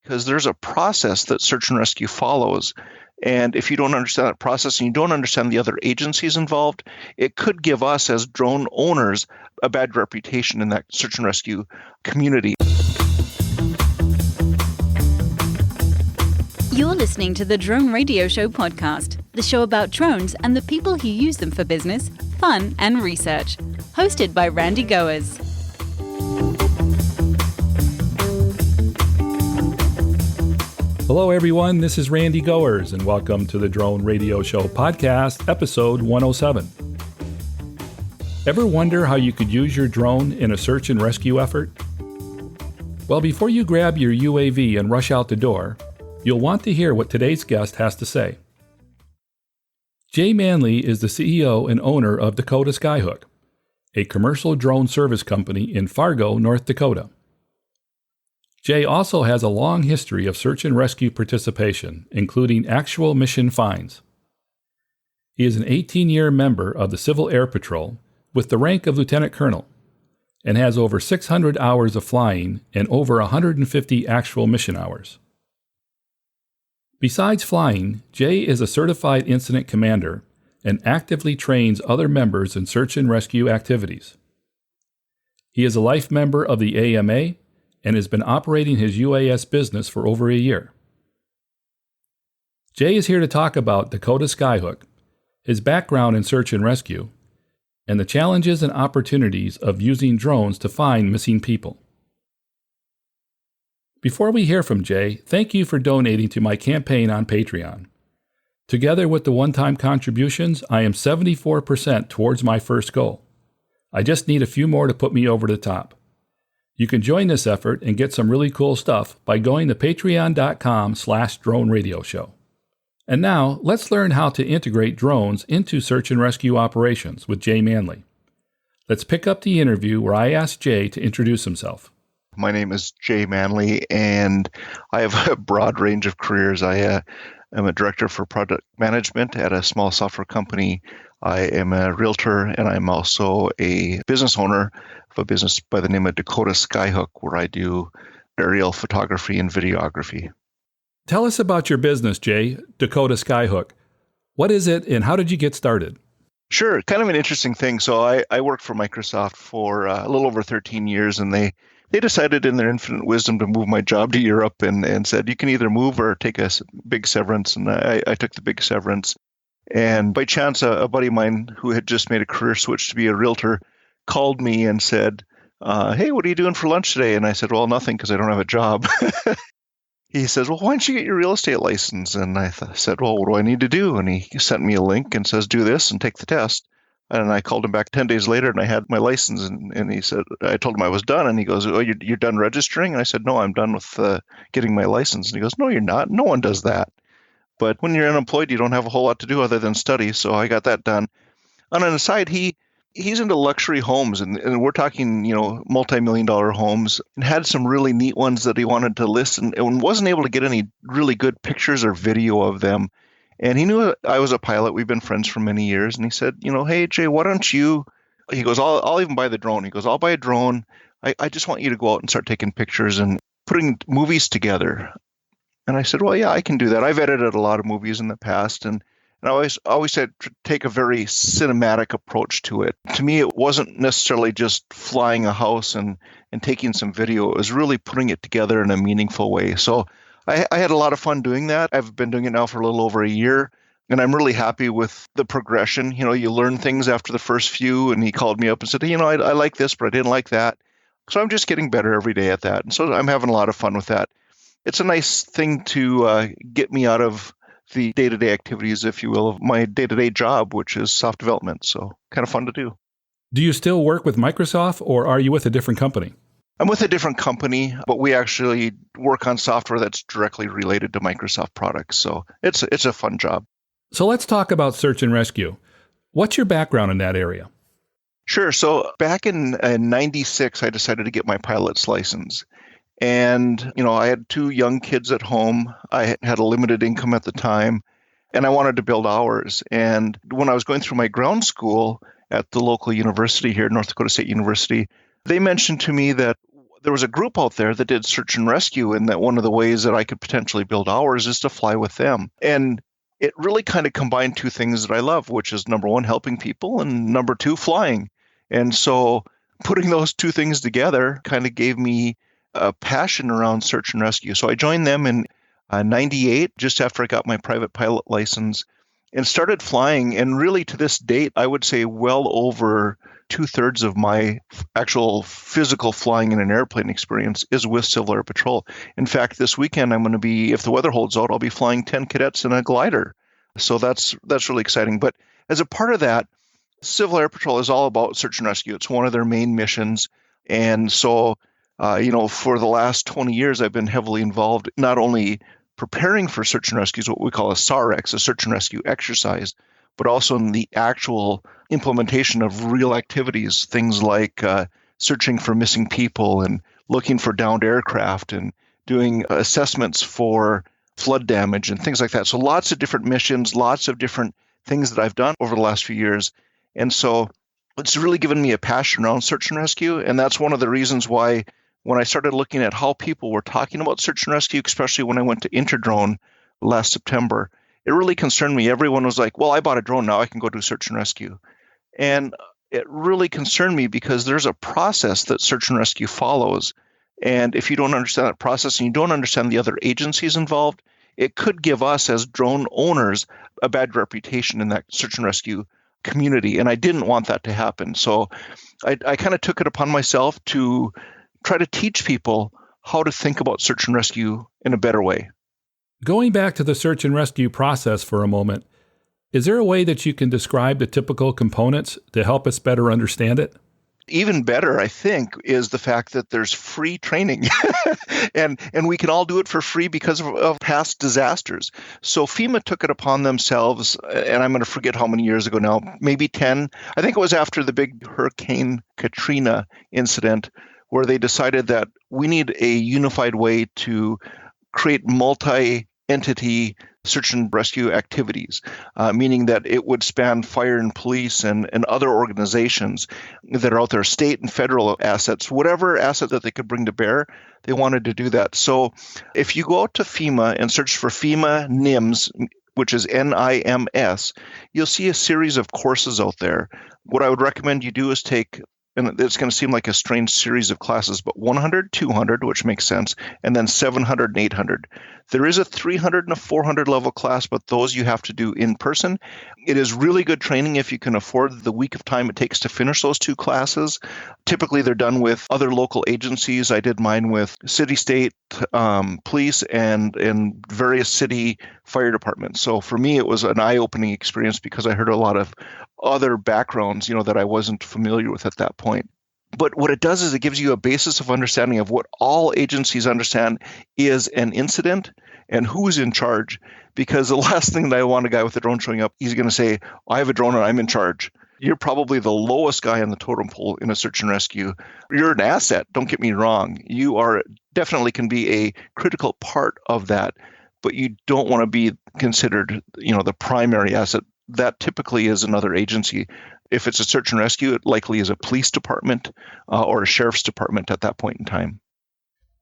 because there's a process that search and rescue follows. And if you don't understand that process and you don't understand the other agencies involved, it could give us as drone owners a bad reputation in that search and rescue community. You're listening to the Drone Radio Show podcast, the show about drones and the people who use them for business, fun, and research. Hosted by Randy Goers. Hello, everyone. This is Randy Goers, and welcome to the Drone Radio Show podcast, episode 107. Ever wonder how you could use your drone in a search and rescue effort? Well, before you grab your UAV and rush out the door, you'll want to hear what today's guest has to say. Jay Manley is the CEO and owner of Dakota Skyhook, a commercial drone service company in Fargo, North Dakota. Jay also has a long history of search and rescue participation, including actual mission finds. He is an 18-year member of the Civil Air Patrol with the rank of Lieutenant Colonel and has over 600 hours of flying and over 150 actual mission hours. Besides flying, Jay is a certified incident commander and actively trains other members in search and rescue activities. He is a life member of the AMA and has been operating his UAS business for over a year. Jay is here to talk about Dakota Skyhook, his background in search and rescue, and the challenges and opportunities of using drones to find missing people. Before we hear from Jay, thank you for donating to my campaign on Patreon. Together with the one-time contributions, I am 74% towards my first goal. I just need a few more to put me over the top. You can join this effort and get some really cool stuff by going to patreon.com/drone radio show. And now, let's learn how to integrate drones into search and rescue operations with Jay Manley. Let's pick up the interview where I asked Jay to introduce himself. My name is Jay Manley, and I have a broad range of careers. I am a director for product management at a small software company. I am a realtor, and I'm also a business owner of a business by the name of Dakota Skyhook, where I do aerial photography and videography. Tell us about your business, Jay, Dakota Skyhook. What is it, and how did you get started? Sure, kind of an interesting thing. So I worked for Microsoft for a little over 13 years, and they decided in their infinite wisdom to move my job to Europe and said, you can either move or take a big severance. And I took the big severance. And by chance, a buddy of mine who had just made a career switch to be a realtor called me and said, hey, what are you doing for lunch today? And I said, well, nothing, because I don't have a job. He says, well, why don't you get your real estate license? And I said, well, what do I need to do? And he sent me a link and says, do this and take the test. And I called him back 10 days later, and I had my license. And he said, I told him I was done. And he goes, oh, you're done registering? And I said, no, I'm done with getting my license. And he goes, no, you're not. No one does that. But when you're unemployed, you don't have a whole lot to do other than study. So I got that done. On an aside, he's into luxury homes, and we're talking, multi-million-dollar homes, and had some really neat ones that he wanted to list, and wasn't able to get any really good pictures or video of them. And he knew I was a pilot. We've been friends for many years. And he said, hey, Jay, why don't you, he goes, I'll even buy the drone. He goes, I'll buy a drone. I just want you to go out and start taking pictures and putting movies together. And I said, well, yeah, I can do that. I've edited a lot of movies in the past. And I always said to take a very cinematic approach to it. To me, it wasn't necessarily just flying a house and taking some video. It was really putting it together in a meaningful way. So I had a lot of fun doing that. I've been doing it now for a little over a year, and I'm really happy with the progression. You learn things after the first few, and he called me up and said, I like this, but I didn't like that. So I'm just getting better every day at that. And so I'm having a lot of fun with that. It's a nice thing to get me out of the day-to-day activities, if you will, of my day-to-day job, which is soft development. So kind of fun to do. Do you still work with Microsoft, or are you with a different company? I'm with a different company, but we actually work on software that's directly related to Microsoft products. So it's a fun job. So let's talk about search and rescue. What's your background in that area? Sure. So back in 96, I decided to get my pilot's license. And, I had two young kids at home. I had a limited income at the time, and I wanted to build hours. And when I was going through my ground school at the local university here, North Dakota State University, they mentioned to me that there was a group out there that did search and rescue, and that one of the ways that I could potentially build hours is to fly with them. And it really kind of combined two things that I love, which is number one, helping people, and number two, flying. And so putting those two things together kind of gave me a passion around search and rescue. So I joined them in 98, just after I got my private pilot license, and started flying. And really to this date, I would say well over 2/3 of my actual physical flying in an airplane experience is with Civil Air Patrol. In fact, this weekend I'm going to be, if the weather holds out, I'll be flying 10 cadets in a glider. So that's really exciting. But as a part of that, Civil Air Patrol is all about search and rescue. It's one of their main missions. And so, for the last 20 years, I've been heavily involved not only preparing for search and rescues, what we call a SAREX, a search and rescue exercise, but also in the actual implementation of real activities, things like searching for missing people and looking for downed aircraft and doing assessments for flood damage and things like that. So lots of different missions, lots of different things that I've done over the last few years. And so it's really given me a passion around search and rescue. And that's one of the reasons why when I started looking at how people were talking about search and rescue, especially when I went to Interdrone last September, it really concerned me. Everyone was like, well, I bought a drone, now I can go do search and rescue. And it really concerned me because there's a process that search and rescue follows. And if you don't understand that process and you don't understand the other agencies involved, it could give us as drone owners a bad reputation in that search and rescue community. And I didn't want that to happen. So I kind of took it upon myself to try to teach people how to think about search and rescue in a better way. Going back to the search and rescue process for a moment, is there a way that you can describe the typical components to help us better understand it? Even better, I think, is the fact that there's free training and we can all do it for free because of past disasters. So FEMA took it upon themselves, and I'm going to forget how many years ago now, maybe 10. I think it was after the big Hurricane Katrina incident, where they decided that we need a unified way to create multi-entity search and rescue activities, meaning that it would span fire and police and other organizations that are out there, state and federal assets, whatever asset that they could bring to bear, they wanted to do that. So if you go out to FEMA and search for FEMA NIMS, which is NIMS, you'll see a series of courses out there. What I would recommend you do is take, and it's going to seem like a strange series of classes, but 100, 200, which makes sense, and then 700 and 800. There is a 300 and a 400 level class, but those you have to do in person. It is really good training if you can afford the week of time it takes to finish those two classes. Typically, they're done with other local agencies. I did mine with city, state, police, and various city fire departments. So for me, it was an eye-opening experience because I heard a lot of other backgrounds, that I wasn't familiar with at that point. But what it does is it gives you a basis of understanding of what all agencies understand is an incident and who's in charge. Because the last thing that I want a guy with a drone showing up, he's going to say, I have a drone and I'm in charge. You're probably the lowest guy on the totem pole in a search and rescue. You're an asset, don't get me wrong. You are definitely can be a critical part of that, but you don't want to be considered, the primary asset. That typically is another agency. If it's a search and rescue, it likely is a police department or a sheriff's department at that point in time.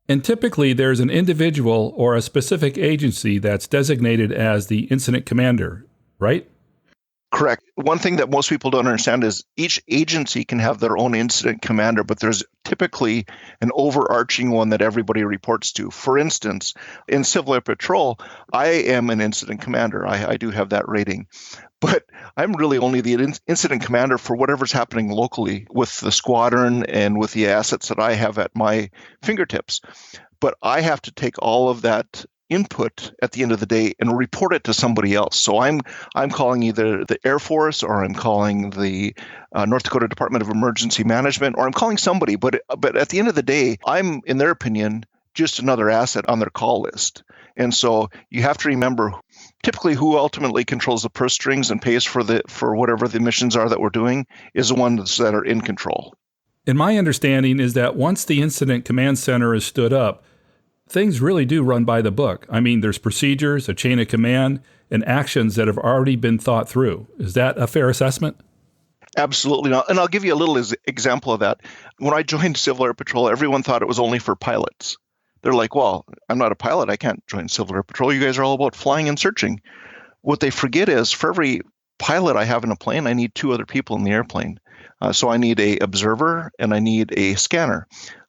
And typically there's an individual or a specific agency that's designated as the incident commander, right? Correct. One thing that most people don't understand is each agency can have their own incident commander, but there's typically an overarching one that everybody reports to. For instance, in Civil Air Patrol, I am an incident commander. I do have that rating. But I'm really only the incident commander for whatever's happening locally with the squadron and with the assets that I have at my fingertips. But I have to take all of that input at the end of the day and report it to somebody else. So I'm calling either the Air Force or I'm calling the North Dakota Department of Emergency Management, or I'm calling somebody. But at the end of the day, I'm, in their opinion, just another asset on their call list. And so you have to remember typically who ultimately controls the purse strings and pays for whatever the missions are that we're doing is the ones that are in control. And my understanding is that once the Incident Command Center is stood up, things really do run by the book. I mean, there's procedures, a chain of command, and actions that have already been thought through. Is that a fair assessment? Absolutely not. And I'll give you a little example of that. When I joined Civil Air Patrol, everyone thought it was only for pilots. They're like, well, I'm not a pilot. I can't join Civil Air Patrol. You guys are all about flying and searching. What they forget is for every pilot I have in a plane, I need two other people in the airplane. So I need a observer and I need a scanner.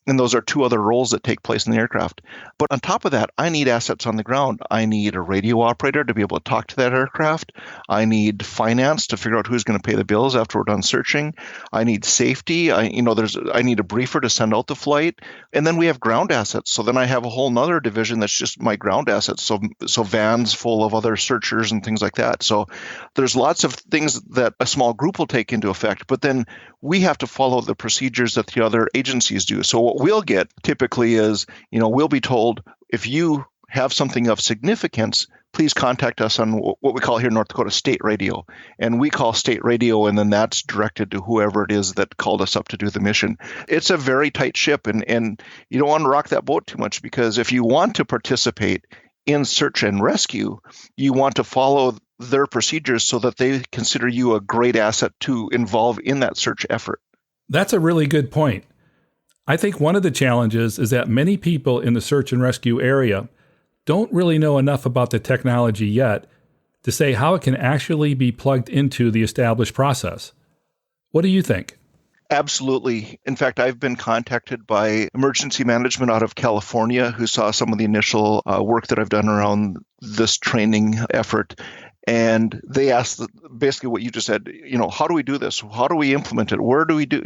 And those are two other roles that take place in the aircraft. But on top of that, I need assets on the ground. I need a radio operator to be able to talk to that aircraft. I need finance to figure out who's going to pay the bills after we're done searching. I need safety. I need a briefer to send out the flight. And then we have ground assets. So then I have a whole nother division that's just my ground assets. So vans full of other searchers and things like that. So there's lots of things that a small group will take into effect. But then we have to follow the procedures that the other agencies do. So what we'll get typically is, we'll be told, if you have something of significance, please contact us on what we call here in North Dakota state radio. And we call state radio, and then that's directed to whoever it is that called us up to do the mission. It's a very tight ship, and you don't want to rock that boat too much, because if you want to participate in search and rescue, you want to follow their procedures so that they consider you a great asset to involve in that search effort. That's a really good point. I think one of the challenges is that many people in the search and rescue area don't really know enough about the technology yet to say how it can actually be plugged into the established process. What do you think? Absolutely. In fact, I've been contacted by emergency management out of California who saw some of the initial work that I've done around this training effort. And they asked basically what you just said, how do we do this? How do we implement it? Where do we get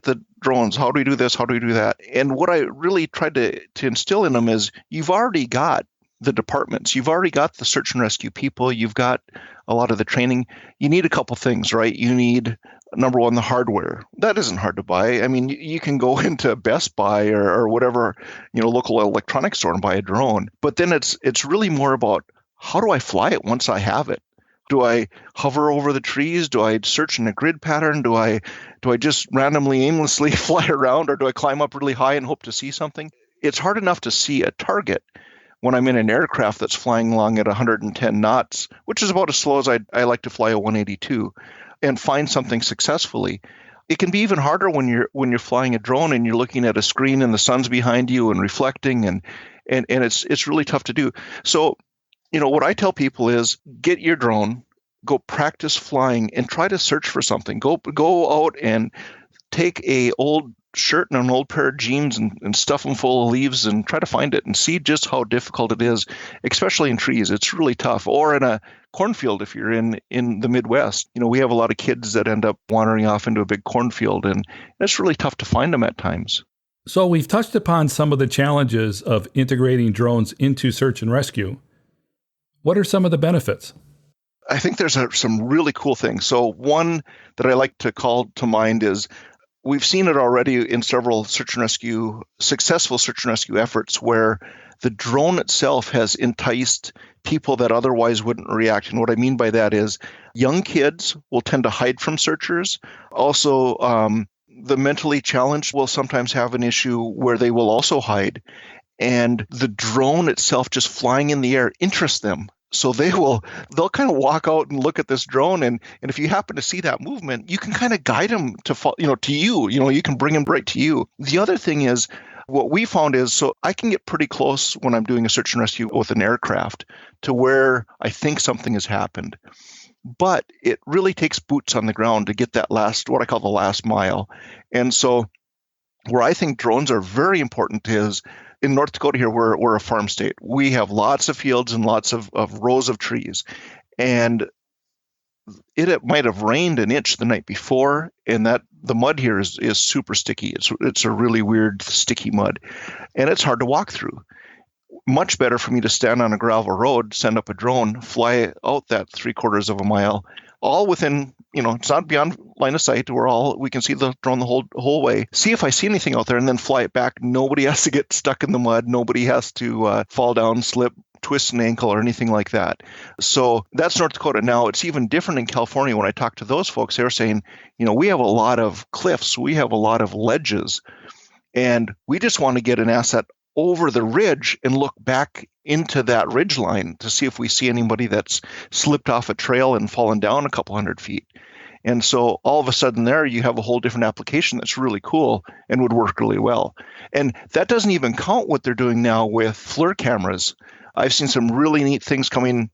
the drones? How do we do this? How do we do that? And what I really tried to instill in them is, you've already got the departments. You've already got the search and rescue people. You've got a lot of the training. You need a couple things, right? You need, number one, the hardware. That isn't hard to buy. I mean, you can go into Best Buy or whatever, local electronics store and buy a drone. But then it's really more about, how do I fly it once I have it? Do I hover over the trees? Do I search in a grid pattern? Do I just randomly, aimlessly fly around, or do I climb up really high and hope to see something? It's hard enough to see a target when I'm in an aircraft that's flying along at 110 knots, which is about as slow as I like to fly a 182, and find something successfully. It can be even harder when you're flying a drone and you're looking at a screen and the sun's behind you and reflecting, and it's really tough to do. So, what I tell people is, get your drone, go practice flying, and try to search for something. Go out and take a old shirt and an old pair of jeans and stuff them full of leaves and try to find it and see just how difficult it is, especially in trees. It's really tough. Or in a cornfield, if you're in the Midwest. We have a lot of kids that end up wandering off into a big cornfield, and it's really tough to find them at times. So we've touched upon some of the challenges of integrating drones into search and rescue. What are some of the benefits? I think there's some really cool things. So one that I like to call to mind is, we've seen it already in several successful search and rescue efforts, where the drone itself has enticed people that otherwise wouldn't react. And what I mean by that is, young kids will tend to hide from searchers. Also, the mentally challenged will sometimes have an issue where they will also hide. And the drone itself just flying in the air interests them. So they'll kind of walk out and look at this drone, and if you happen to see that movement, you can kind of guide them to you. You can bring them right to you. The other thing is, what we found is, so I can get pretty close when I'm doing a search and rescue with an aircraft to where I think something has happened. But it really takes boots on the ground to get that what I call the last mile. And so where I think drones are very important is, in North Dakota here, we're a farm state. We have lots of fields and lots of rows of trees. And it might have rained an inch the night before, and that the mud here is super sticky. It's a really weird, sticky mud. And it's hard to walk through. Much better for me to stand on a gravel road, send up a drone, fly out that 3/4 of a mile, all within, it's not beyond line of sight. We can see the drone the whole way. See if I see anything out there, and then fly it back. Nobody has to get stuck in the mud. Nobody has to fall down, slip, twist an ankle, or anything like that. So that's North Dakota. Now, it's even different in California. When I talk to those folks, they're saying, we have a lot of cliffs. We have a lot of ledges. And we just want to get an asset over the ridge and look back into that ridge line to see if we see anybody that's slipped off a trail and fallen down a couple hundred feet. And so all of a sudden there you have a whole different application that's really cool and would work really well. And that doesn't even count what they're doing now with FLIR cameras. I've seen some really neat things coming,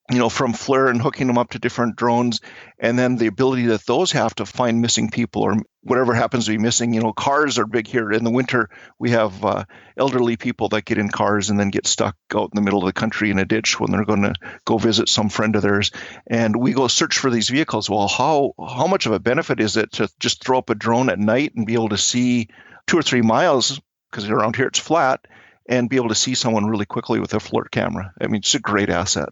from FLIR and hooking them up to different drones, and then the ability that those have to find missing people or whatever happens to be missing. Cars are big here. In the winter, we have elderly people that get in cars and then get stuck out in the middle of the country in a ditch when they're going to go visit some friend of theirs. And we go search for these vehicles. Well, how much of a benefit is it to just throw up a drone at night and be able to see 2 or 3 miles, because around here it's flat, and be able to see someone really quickly with a FLIR camera? I mean, it's a great asset.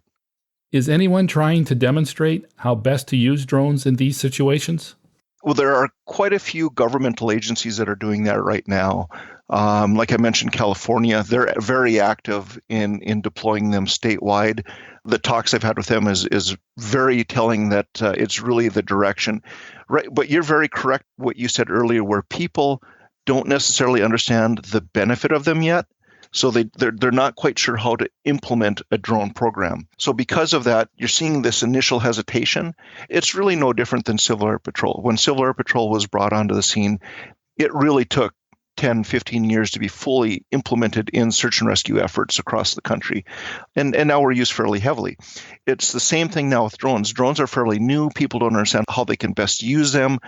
Is anyone trying to demonstrate how best to use drones in these situations? Well, there are quite a few governmental agencies that are doing that right now. Like I mentioned, California, they're very active in deploying them statewide. The talks I've had with them is very telling that it's really the direction. Right, but you're very correct what you said earlier, where people don't necessarily understand the benefit of them yet. So they're not quite sure how to implement a drone program. So because of that, you're seeing this initial hesitation. It's really no different than Civil Air Patrol. When Civil Air Patrol was brought onto the scene, it really took 10, 15 years to be fully implemented in search and rescue efforts across the country. And now we're used fairly heavily. It's the same thing now with drones. Drones are fairly new. People don't understand how they can best use them.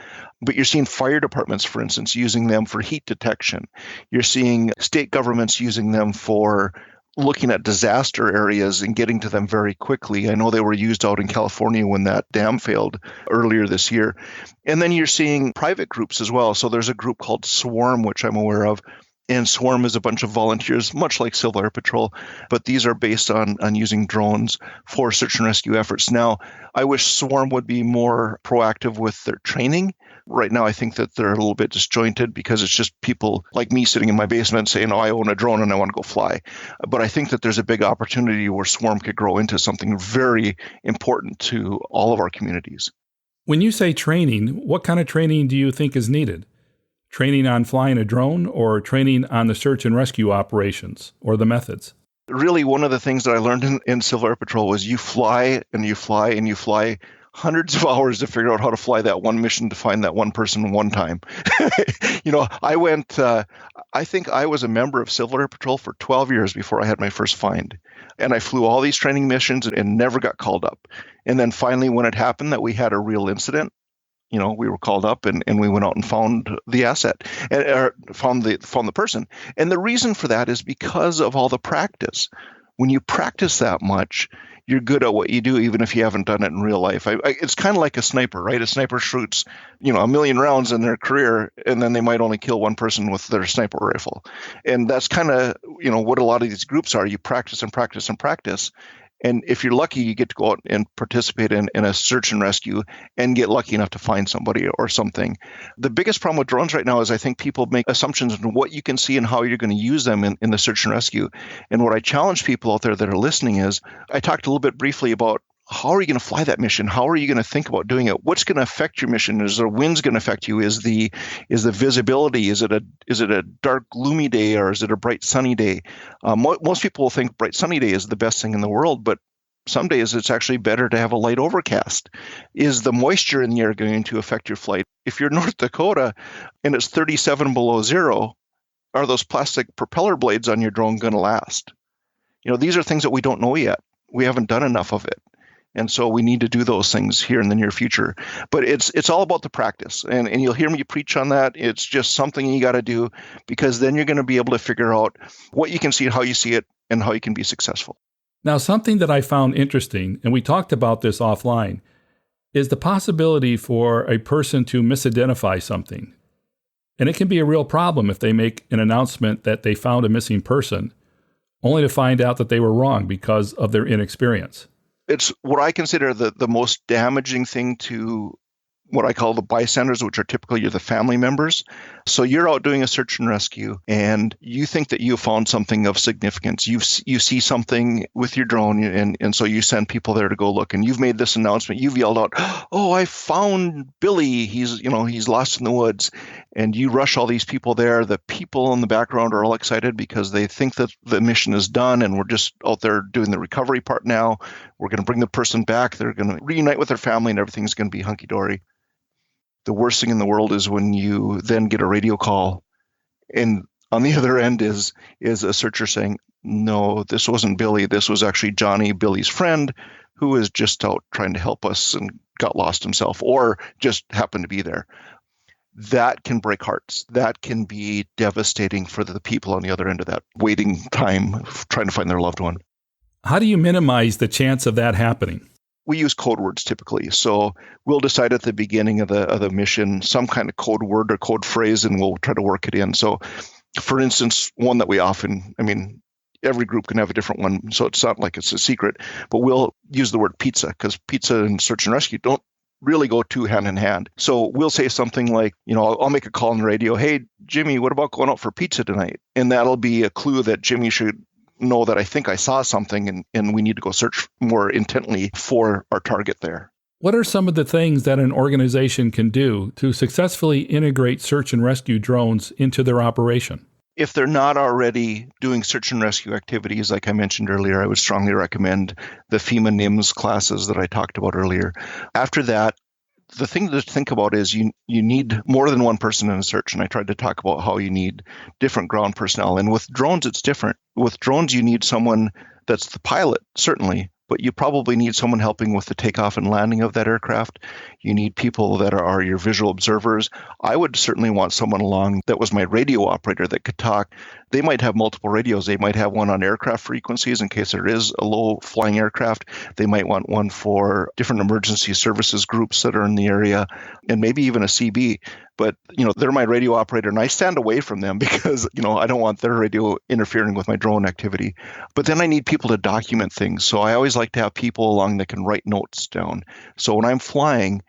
But you're seeing fire departments, for instance, using them for heat detection. You're seeing state governments using them for looking at disaster areas and getting to them very quickly. I know they were used out in California when that dam failed earlier this year. And then you're seeing private groups as well. So there's a group called Swarm, which I'm aware of. And Swarm is a bunch of volunteers, much like Civil Air Patrol, but these are based on using drones for search and rescue efforts. Now, I wish Swarm would be more proactive with their training. Right now, I think that they're a little bit disjointed because it's just people like me sitting in my basement saying, I own a drone and I want to go fly. But I think that there's a big opportunity where Swarm could grow into something very important to all of our communities. When you say training, what kind of training do you think is needed? Training on flying a drone or training on the search and rescue operations or the methods? Really, one of the things that I learned in Civil Air Patrol was you fly and you fly and you fly hundreds of hours to figure out how to fly that one mission to find that one person one time. I think I was a member of Civil Air Patrol for 12 years before I had my first find. And I flew all these training missions and never got called up. And then finally, when it happened that we had a real incident, we were called up and we went out and found the asset, or found the person. And the reason for that is because of all the practice. When you practice that much, you're good at what you do, even if you haven't done it in real life. It's kind of like a sniper, right? A sniper shoots, 1 million rounds in their career, and then they might only kill one person with their sniper rifle. And that's kind of, what a lot of these groups are. You practice and practice and practice. And if you're lucky, you get to go out and participate in a search and rescue and get lucky enough to find somebody or something. The biggest problem with drones right now is I think people make assumptions on what you can see and how you're going to use them in the search and rescue. And what I challenge people out there that are listening is, I talked a little bit briefly about how are you going to fly that mission? How are you going to think about doing it? What's going to affect your mission? Is the winds going to affect you? Is the visibility? Is it a dark, gloomy day, or is it a bright, sunny day? Most people will think bright, sunny day is the best thing in the world, but some days it's actually better to have a light overcast. Is the moisture in the air going to affect your flight? If you're North Dakota and it's 37 below zero, are those plastic propeller blades on your drone going to last? These are things that we don't know yet. We haven't done enough of it. And so we need to do those things here in the near future. But it's all about the practice. And you'll hear me preach on that. It's just something you got to do, because then you're going to be able to figure out what you can see, how you see it, and how you can be successful. Now, something that I found interesting, and we talked about this offline, is the possibility for a person to misidentify something. And it can be a real problem if they make an announcement that they found a missing person, only to find out that they were wrong because of their inexperience. It's what I consider the most damaging thing to what I call the bystanders, which are typically the family members. So you're out doing a search and rescue, and you think that you found something of significance. You see something with your drone, and so you send people there to go look. And you've made this announcement. You've yelled out, "Oh, I found Billy. He's lost in the woods." And you rush all these people there. The people in the background are all excited because they think that the mission is done, and we're just out there doing the recovery part now. We're going to bring the person back. They're going to reunite with their family, and everything's going to be hunky-dory. The worst thing in the world is when you then get a radio call and on the other end is a searcher saying, no, this wasn't Billy. This was actually Johnny, Billy's friend, who was just out trying to help us and got lost himself or just happened to be there. That can break hearts. That can be devastating for the people on the other end of that waiting time of trying to find their loved one. How do you minimize the chance of that happening? We use code words typically. So we'll decide at the beginning of the mission some kind of code word or code phrase, and we'll try to work it in. So, for instance, one that we often, every group can have a different one, so it's not like it's a secret, but we'll use the word pizza because pizza and search and rescue don't really go too hand in hand. So we'll say something like, I'll make a call on the radio, hey, Jimmy, what about going out for pizza tonight? And that'll be a clue that Jimmy should know that I think I saw something and we need to go search more intently for our target there. What are some of the things that an organization can do to successfully integrate search and rescue drones into their operation? If they're not already doing search and rescue activities, like I mentioned earlier, I would strongly recommend the FEMA NIMS classes that I talked about earlier. After that, the thing to think about is you need more than one person in a search. And I tried to talk about how you need different ground personnel. And with drones, it's different. With drones, you need someone that's the pilot, certainly, but you probably need someone helping with the takeoff and landing of that aircraft. You need people that are your visual observers. I would certainly want someone along that was my radio operator that could talk. They might have multiple radios. They might have one on aircraft frequencies in case there is a low flying aircraft. They might want one for different emergency services groups that are in the area, and maybe even a CB. But, they're my radio operator, and I stand away from them because, I don't want their radio interfering with my drone activity. But then I need people to document things. So I always like to have people along that can write notes down. So when I'm flying,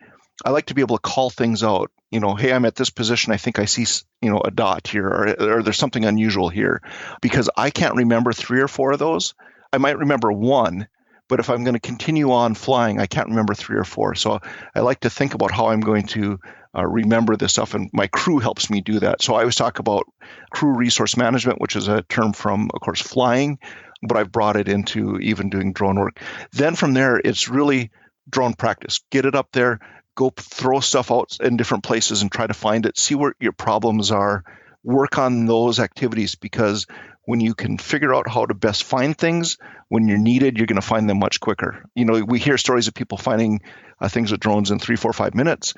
I like to be able to call things out. Hey, I'm at this position. I think I see, a dot here, or there's something unusual here, because I can't remember 3 or 4 of those. I might remember one, but if I'm going to continue on flying, I can't remember 3 or 4. So I like to think about how I'm going to remember this stuff, and my crew helps me do that. So I always talk about crew resource management, which is a term from, of course, flying, but I've brought it into even doing drone work. Then from there, it's really drone practice. Get it up there, go throw stuff out in different places and try to find it, see where your problems are, work on those activities, because when you can figure out how to best find things, when you're needed, you're going to find them much quicker. We hear stories of people finding things with drones in 3, 4, 5 minutes.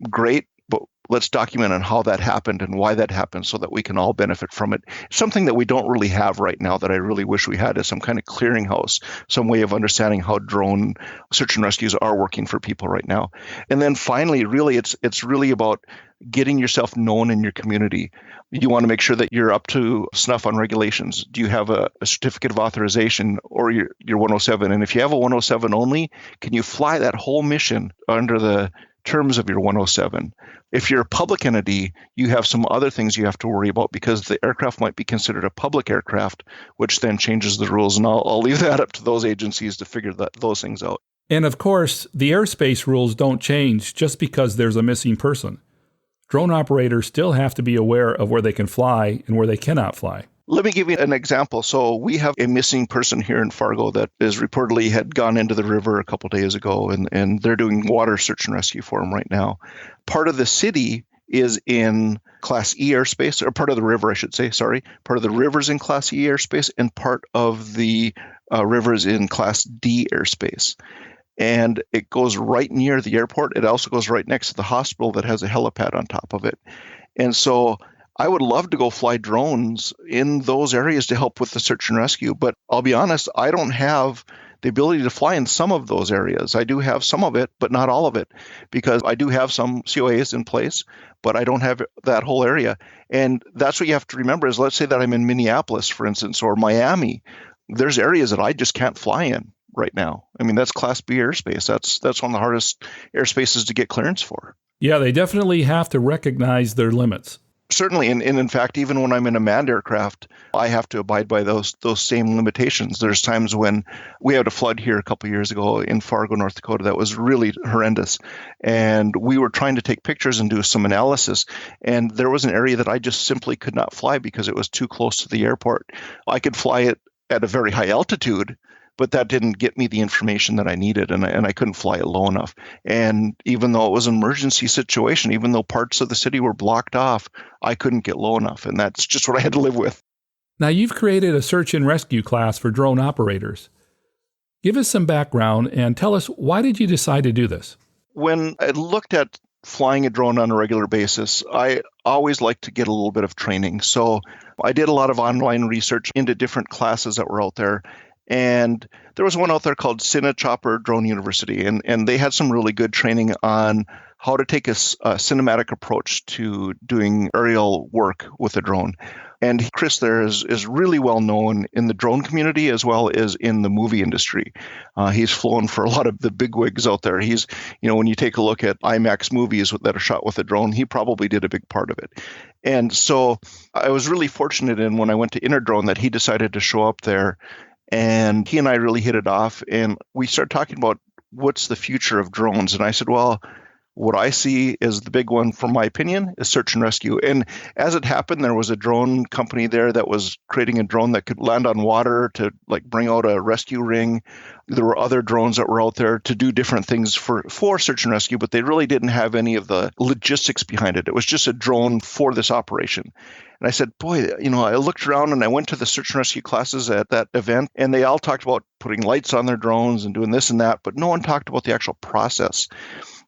Great, but let's document on how that happened and why that happened so that we can all benefit from it. Something that we don't really have right now that I really wish we had is some kind of clearinghouse, some way of understanding how drone search and rescues are working for people right now. And then finally, really, it's really about getting yourself known in your community. You want to make sure that you're up to snuff on regulations. Do you have a certificate of authorization or your 107? And if you have a 107 only, can you fly that whole mission under the terms of your 107? If you're a public entity, you have some other things you have to worry about because the aircraft might be considered a public aircraft, which then changes the rules. And I'll leave that up to those agencies to figure those things out. And of course, the airspace rules don't change just because there's a missing person. Drone operators still have to be aware of where they can fly and where they cannot fly. Let me give you an example. So we have a missing person here in Fargo that is reportedly had gone into the river a couple days ago, and they're doing water search and rescue for him right now. Part of the city is in Class E airspace, or part of the river, I should say, sorry. Part of the river's in Class E airspace, and part of the river's in Class D airspace. And it goes right near the airport. It also goes right next to the hospital that has a helipad on top of it. And so I would love to go fly drones in those areas to help with the search and rescue. But I'll be honest, I don't have the ability to fly in some of those areas. I do have some of it, but not all of it, because I do have some COAs in place, but I don't have that whole area. And that's what you have to remember is, let's say that I'm in Minneapolis, for instance, or Miami. There's areas that I just can't fly in right now. I mean, that's Class B airspace. That's one of the hardest airspaces to get clearance for. Yeah, they definitely have to recognize their limits. Certainly, and in fact, even when I'm in a manned aircraft, I have to abide by those same limitations. There's times when we had a flood here a couple of years ago in Fargo, North Dakota, that was really horrendous. And we were trying to take pictures and do some analysis. And there was an area that I just simply could not fly because it was too close to the airport. I could fly it at a very high altitude, but that didn't get me the information that I needed, and I couldn't fly it low enough. And even though it was an emergency situation, even though parts of the city were blocked off, I couldn't get low enough, and that's just what I had to live with. Now, you've created a search and rescue class for drone operators. Give us some background and tell us, why did you decide to do this? When I looked at flying a drone on a regular basis, I always like to get a little bit of training. So I did a lot of online research into different classes that were out there. And there was one out there called Chopper Drone University, and they had some really good training on how to take a cinematic approach to doing aerial work with a drone. And Chris there is really well known in the drone community as well as in the movie industry. He's flown for a lot of the bigwigs out there. He's, when you take a look at IMAX movies that are shot with a drone, he probably did a big part of it. And so I was really fortunate in when I went to Interdrone that he decided to show up there, and he and I really hit it off. And we started talking about what's the future of drones. And I said, well, what I see is the big one, from my opinion, is search and rescue. And as it happened, there was a drone company there that was creating a drone that could land on water to bring out a rescue ring. There were other drones that were out there to do different things for search and rescue, but they really didn't have any of the logistics behind it. It was just a drone for this operation. And I said, boy, I looked around and I went to the search and rescue classes at that event, and they all talked about putting lights on their drones and doing this and that, but no one talked about the actual process.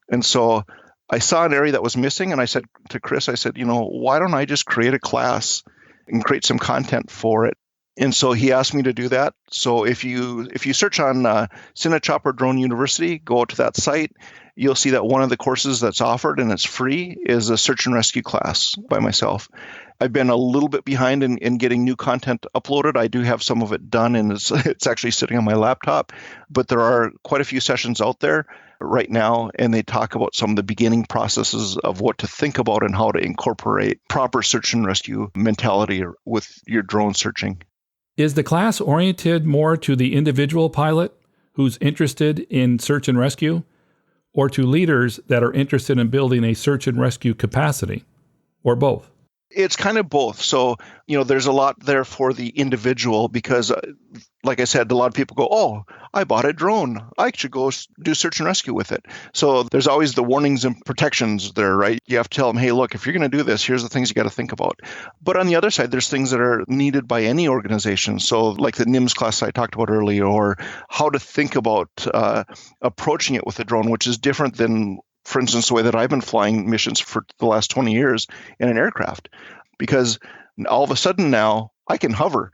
And so I saw an area that was missing, and I said to Chris, why don't I just create a class and create some content for it? And so he asked me to do that. So if you search on Chopper Drone University, go out to that site, you'll see that one of the courses that's offered, and it's free, is a search and rescue class by myself. I've been a little bit behind in getting new content uploaded. I do have some of it done, and it's actually sitting on my laptop. But there are quite a few sessions out there right now, and they talk about some of the beginning processes of what to think about and how to incorporate proper search and rescue mentality with your drone searching. Is the class oriented more to the individual pilot who's interested in search and rescue, or to leaders that are interested in building a search and rescue capacity, or both? It's kind of both. So, there's a lot there for the individual because, like I said, a lot of people go, oh, I bought a drone. I should go do search and rescue with it. So there's always the warnings and protections there, right? You have to tell them, hey, look, if you're going to do this, here's the things you got to think about. But on the other side, there's things that are needed by any organization. So like the NIMS class I talked about earlier, or how to think about approaching it with a drone, which is different than, for instance, the way that I've been flying missions for the last 20 years in an aircraft, because all of a sudden now I can hover.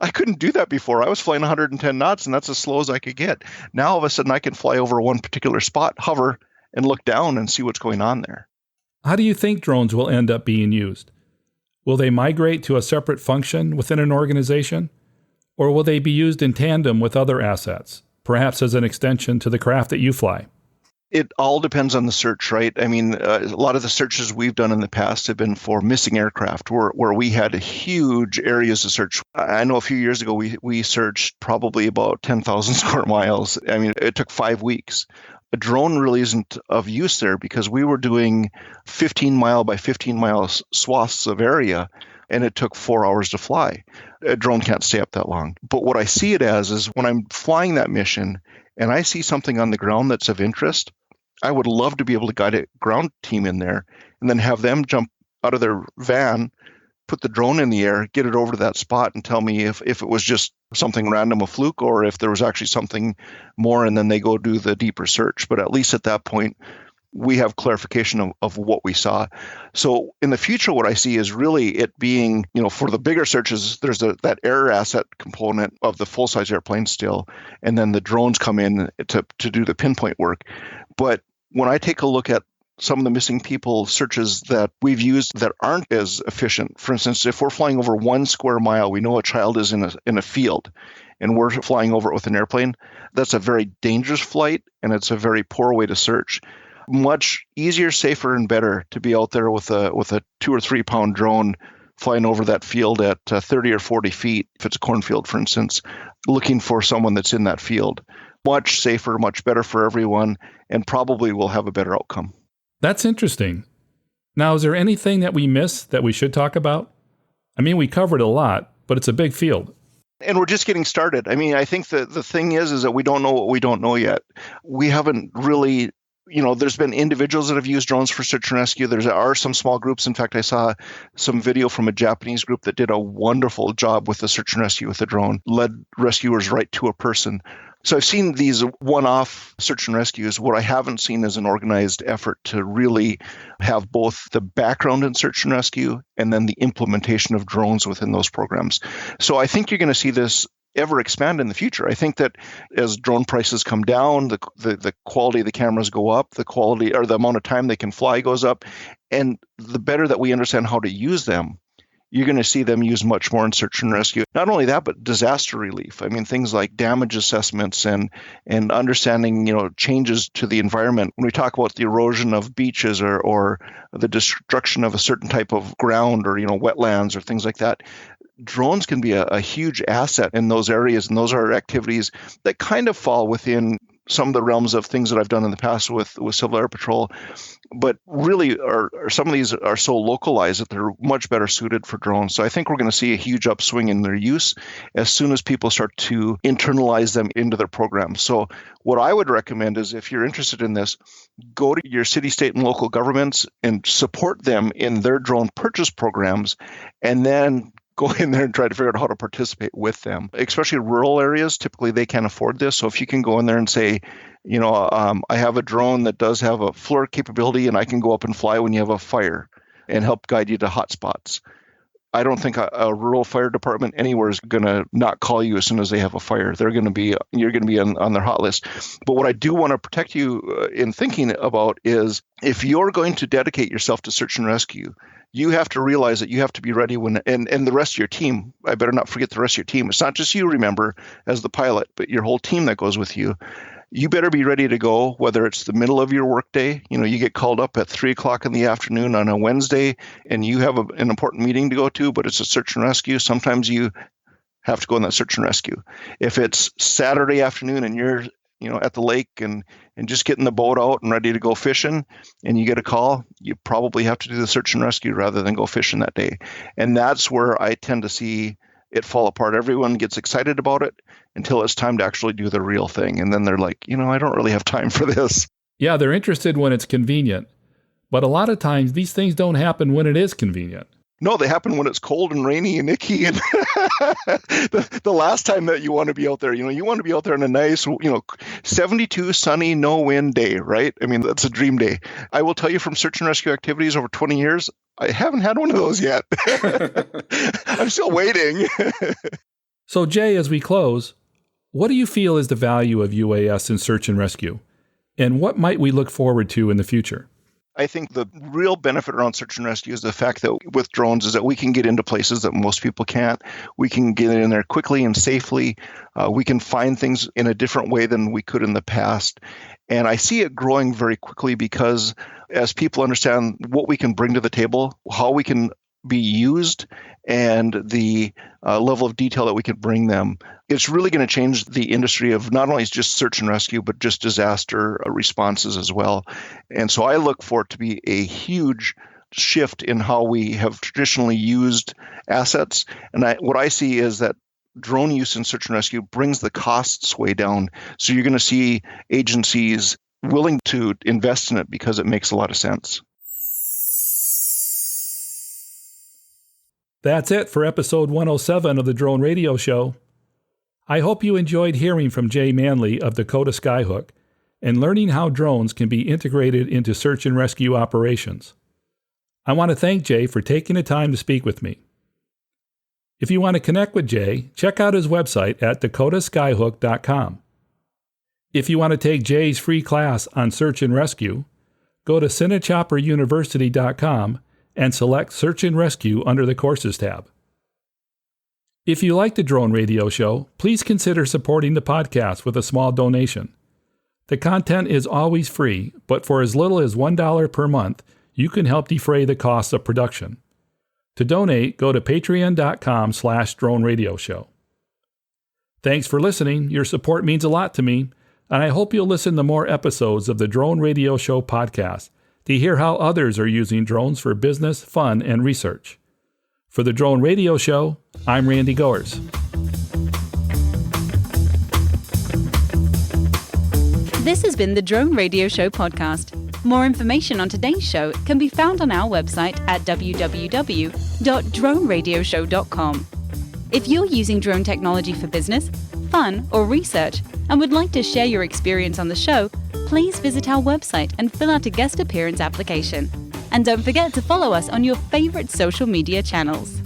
I couldn't do that before. I was flying 110 knots, and that's as slow as I could get. Now all of a sudden I can fly over one particular spot, hover, and look down and see what's going on there. How do you think drones will end up being used? Will they migrate to a separate function within an organization? Or will they be used in tandem with other assets, perhaps as an extension to the craft that you fly? It all depends on the search, right? I mean, a lot of the searches we've done in the past have been for missing aircraft, where we had huge areas to search. I know a few years ago we searched probably about 10,000 square miles. I mean, it took 5 weeks. A drone really isn't of use there because we were doing 15-mile by 15-mile swaths of area, and it took 4 hours to fly. A drone can't stay up that long. But what I see it as is when I'm flying that mission and I see something on the ground that's of interest, I would love to be able to guide a ground team in there and then have them jump out of their van, put the drone in the air, get it over to that spot and tell me if it was just something random, a fluke, or if there was actually something more, and then they go do the deeper search. But at least at that point, we have clarification of what we saw. So in the future, what I see is really it being, for the bigger searches, there's that air asset component of the full-size airplane still, and then the drones come in to do the pinpoint work. But when I take a look at some of the missing people searches that we've used that aren't as efficient, for instance, if we're flying over 1 square mile, we know a child is in a field, and we're flying over it with an airplane. That's a very dangerous flight, and it's a very poor way to search. Much easier, safer, and better to be out there with a 2 or 3 pound drone flying over that field at 30 or 40 feet, if it's a cornfield, for instance, looking for someone that's in that field. Much safer, much better for everyone, and probably will have a better outcome. That's interesting. Now, is there anything that we missed that we should talk about? I mean, we covered a lot, but it's a big field. And we're just getting started. I mean, I think the thing is that we don't know what we don't know yet. We haven't really, there's been individuals that have used drones for search and rescue. There are some small groups. In fact, I saw some video from a Japanese group that did a wonderful job with the search and rescue with the drone, led rescuers right to a person. So I've seen these one-off search and rescues. What I haven't seen is an organized effort to really have both the background in search and rescue and then the implementation of drones within those programs. So I think you're going to see this ever expand in the future. I think that as drone prices come down, the quality of the cameras go up, the quality or the amount of time they can fly goes up, and the better that we understand how to use them, you're going to see them used much more in search and rescue. Not only that, but disaster relief. I mean, things like damage assessments and understanding, changes to the environment. When we talk about the erosion of beaches or the destruction of a certain type of ground or, wetlands or things like that, drones can be a huge asset in those areas. And those are activities that kind of fall within some of the realms of things that I've done in the past with Civil Air Patrol, but really some of these are so localized that they're much better suited for drones. So I think we're going to see a huge upswing in their use as soon as people start to internalize them into their programs. So what I would recommend is if you're interested in this, go to your city, state, and local governments and support them in their drone purchase programs, and then go in there and try to figure out how to participate with them, especially rural areas. Typically, they can't afford this. So if you can go in there and say, I have a drone that does have a FLIR capability and I can go up and fly when you have a fire and help guide you to hotspots. I don't think a rural fire department anywhere is going to not call you as soon as they have a fire. You're going to be on their hot list. But what I do want to protect you in thinking about is if you're going to dedicate yourself to search and rescue, you have to realize that you have to be ready when, and the rest of your team, I better not forget the rest of your team. It's not just you, remember, as the pilot, but your whole team that goes with you. You better be ready to go, whether it's the middle of your workday. You get called up at 3:00 in the afternoon on a Wednesday and you have an important meeting to go to, but it's a search and rescue. Sometimes you have to go on that search and rescue. If it's Saturday afternoon and you're at the lake and just getting the boat out and ready to go fishing and you get a call, you probably have to do the search and rescue rather than go fishing that day. And that's where I tend to see it fall apart. Everyone gets excited about it until it's time to actually do the real thing. And then they're like, I don't really have time for this. Yeah, they're interested when it's convenient. But a lot of times these things don't happen when it is convenient. No, they happen when it's cold and rainy and icky. And the last time that you want to be out there, you want to be out there on a nice, 72 sunny, no wind day, right? I mean, that's a dream day. I will tell you from search and rescue activities over 20 years, I haven't had one of those yet. I'm still waiting. So Jay, as we close, what do you feel is the value of UAS in search and rescue? And what might we look forward to in the future? I think the real benefit around search and rescue is the fact that with drones is that we can get into places that most people can't. We can get in there quickly and safely. We can find things in a different way than we could in the past. And I see it growing very quickly because as people understand what we can bring to the table, how we can be used, and the level of detail that we can bring them, it's really going to change the industry of not only just search and rescue, but just disaster responses as well. And so I look for it to be a huge shift in how we have traditionally used assets. And what I see is that drone use in search and rescue brings the costs way down. So you're going to see agencies willing to invest in it because it makes a lot of sense. That's it for episode 107 of the Drone Radio Show. I hope you enjoyed hearing from Jay Manley of Dakota Skyhook and learning how drones can be integrated into search and rescue operations. I want to thank Jay for taking the time to speak with me. If you want to connect with Jay, check out his website at dakotaskyhook.com. If you want to take Jay's free class on search and rescue, go to cinechopperuniversity.com and select Search and Rescue under the Courses tab. If you like the Drone Radio Show, please consider supporting the podcast with a small donation. The content is always free, but for as little as $1 per month, you can help defray the costs of production. To donate, go to patreon.com/Drone Radio Show. Thanks for listening. Your support means a lot to me, and I hope you'll listen to more episodes of the Drone Radio Show podcast to hear how others are using drones for business, fun, and research. For the Drone Radio Show, I'm Randy Goers. This has been the Drone Radio Show podcast. More information on today's show can be found on our website at www.droneradioshow.com. If you're using drone technology for business, fun, or research and would like to share your experience on the show, please visit our website and fill out a guest appearance application. And don't forget to follow us on your favorite social media channels.